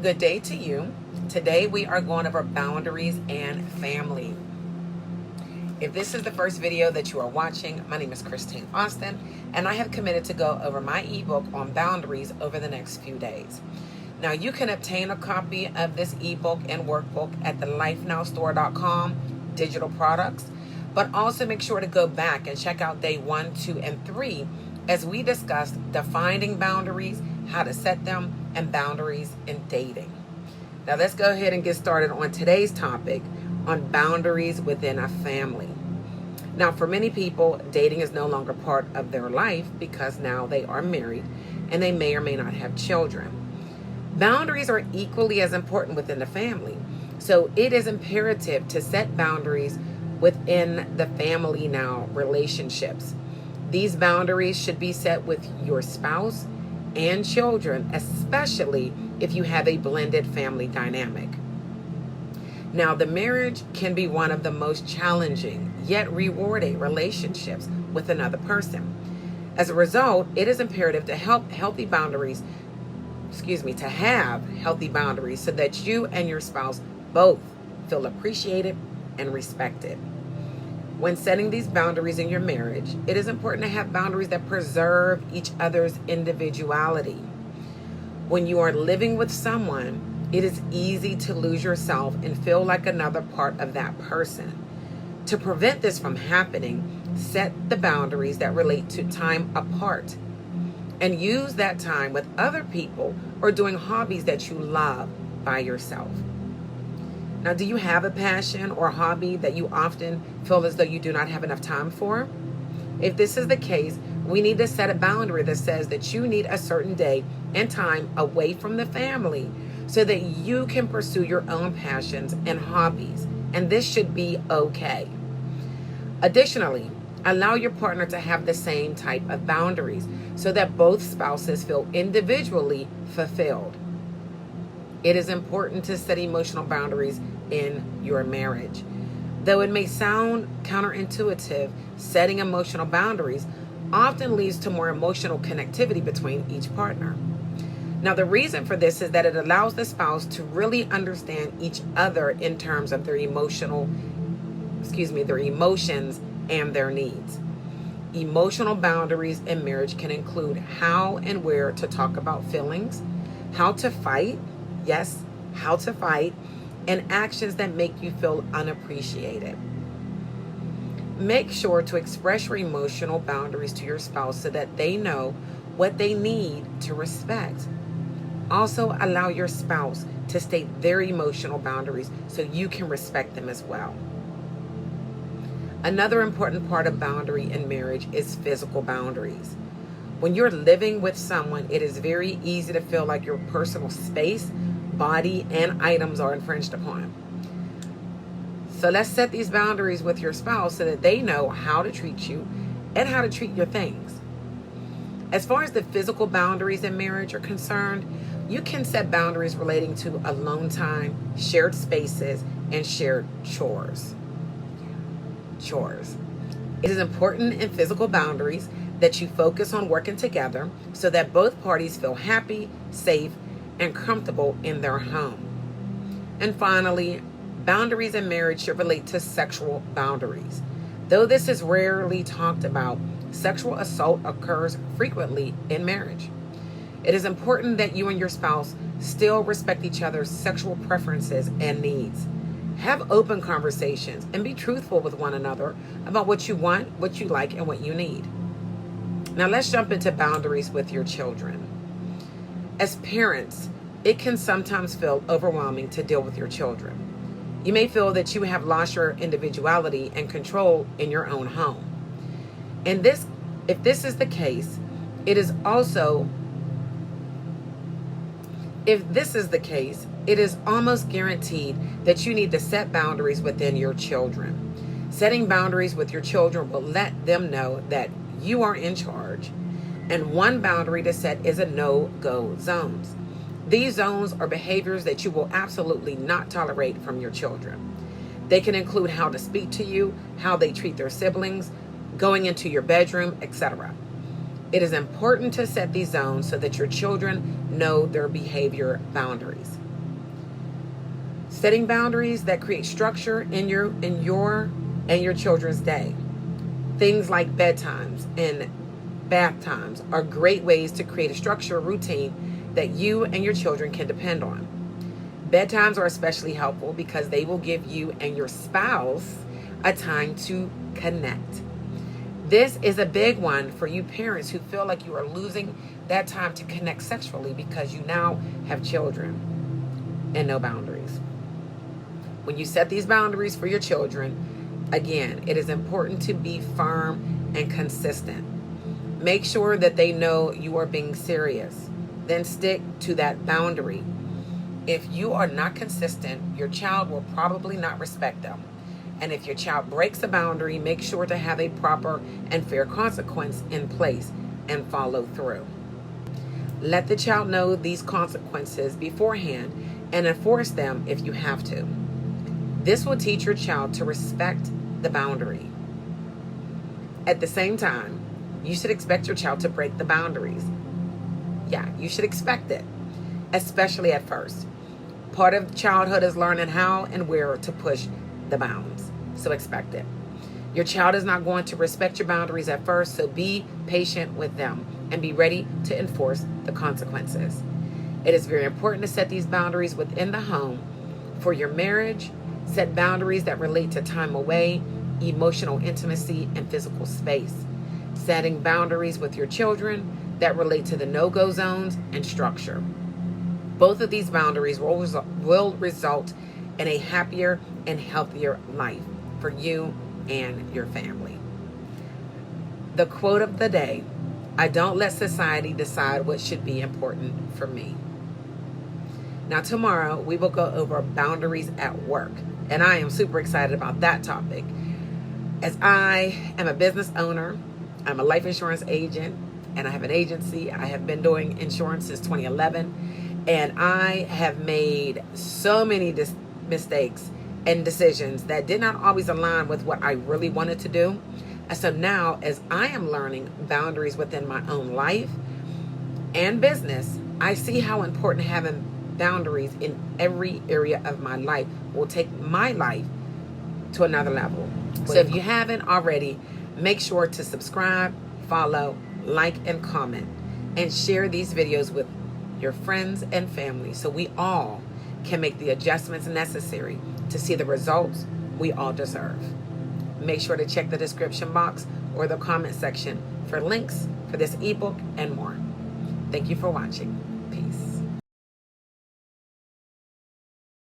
Good day to you. Today we are going over boundaries and family. If this is the first video that you are watching, my name is Christine Austin, and I have committed to go over my ebook on boundaries over the next few days. Now, you can obtain a copy of this ebook and workbook at the lifenowstore.com digital products, but also make sure to go back and check out day 1, 2, and 3 as we discussed defining boundaries, how to set them, and boundaries in dating. Now let's go ahead and get started on today's topic on boundaries within a family. Now, for many people, dating is no longer part of their life because now they are married and they may or may not have children. Boundaries are equally as important within the family. So it is imperative to set boundaries within the family now relationships. These boundaries should be set with your spouse and children, especially if you have a blended family dynamic. Now, the marriage can be one of the most challenging yet rewarding relationships with another person. As a result, it is imperative to have healthy boundaries so that you and your spouse both feel appreciated and respected. When setting these boundaries in your marriage, it is important to have boundaries that preserve each other's individuality. When you are living with someone, it is easy to lose yourself and feel like another part of that person. To prevent this from happening, set the boundaries that relate to time apart and use that time with other people or doing hobbies that you love by yourself. Now, do you have a passion or a hobby that you often feel as though you do not have enough time for? If this is the case, we need to set a boundary that says that you need a certain day and time away from the family so that you can pursue your own passions and hobbies. And this should be okay. Additionally, allow your partner to have the same type of boundaries so that both spouses feel individually fulfilled. It is important to set emotional boundaries in your marriage. Though it may sound counterintuitive, setting emotional boundaries often leads to more emotional connectivity between each partner. Now, the reason for this is that it allows the spouse to really understand each other in terms of their emotions and their needs. Emotional boundaries in marriage can include how and where to talk about feelings, how to fight, and actions that make you feel unappreciated. Make sure to express your emotional boundaries to your spouse so that they know what they need to respect. Also, allow your spouse to state their emotional boundaries so you can respect them as well. Another important part of boundary in marriage is physical boundaries. When you're living with someone, it is very easy to feel like your personal space, body, and items are infringed upon. So let's set these boundaries with your spouse so that they know how to treat you and how to treat your things. As far as the physical boundaries in marriage are concerned, you can set boundaries relating to alone time, shared spaces, and shared chores. It is important in physical boundaries that you focus on working together so that both parties feel happy, safe, and comfortable in their home. And finally, boundaries in marriage should relate to sexual boundaries. Though this is rarely talked about, sexual assault occurs frequently in marriage. It is important that you and your spouse still respect each other's sexual preferences and needs. Have open conversations and be truthful with one another about what you want, what you like, and what you need. Now let's jump into boundaries with your children. As parents, it can sometimes feel overwhelming to deal with your children. You may feel that you have lost your individuality and control in your own home. And if this is the case, it is almost guaranteed that you need to set boundaries within your children. Setting boundaries with your children will let them know that you are in charge. And one boundary to set is a no-go zones. These zones are behaviors that you will absolutely not tolerate from your children. They can include how to speak to you, how they treat their siblings, going into your bedroom, etc. It is important to set these zones so that your children know their behavior boundaries. Setting boundaries that create structure in your and your children's day. Things like bedtimes and bath times are great ways to create a structure, routine that you and your children can depend on. Bedtimes are especially helpful because they will give you and your spouse a time to connect. This is a big one for you parents who feel like you are losing that time to connect sexually because you now have children and no boundaries. When you set these boundaries for your children, again, it is important to be firm and consistent. Make sure that they know you are being serious. Then stick to that boundary. If you are not consistent, your child will probably not respect them. And if your child breaks a boundary, make sure to have a proper and fair consequence in place and follow through. Let the child know these consequences beforehand and enforce them if you have to. This will teach your child to respect the boundary. At the same time, you should expect your child to break the boundaries. Yeah, you should expect it, especially at first. Part of childhood is learning how and where to push the bounds, so expect it. Your child is not going to respect your boundaries at first, so be patient with them and be ready to enforce the consequences. It is very important to set these boundaries within the home. For your marriage, set boundaries that relate to time away, emotional intimacy, and physical space. Setting boundaries with your children that relate to the no-go zones and structure. Both of these boundaries will result in a happier and healthier life for you and your family. The quote of the day: I don't let society decide what should be important for me. Now tomorrow we will go over boundaries at work, and I am super excited about that topic. As I am a business owner, I'm a life insurance agent, and I have an agency. I have been doing insurance since 2011. And I have made so many mistakes and decisions that did not always align with what I really wanted to do. And so now, as I am learning boundaries within my own life and business, I see how important having boundaries in every area of my life will take my life to another level. So if you haven't already, make sure to subscribe, follow, like, and comment, and share these videos with your friends and family so we all can make the adjustments necessary to see the results we all deserve. Make sure to check the description box or the comment section for links for this ebook and more. Thank you for watching.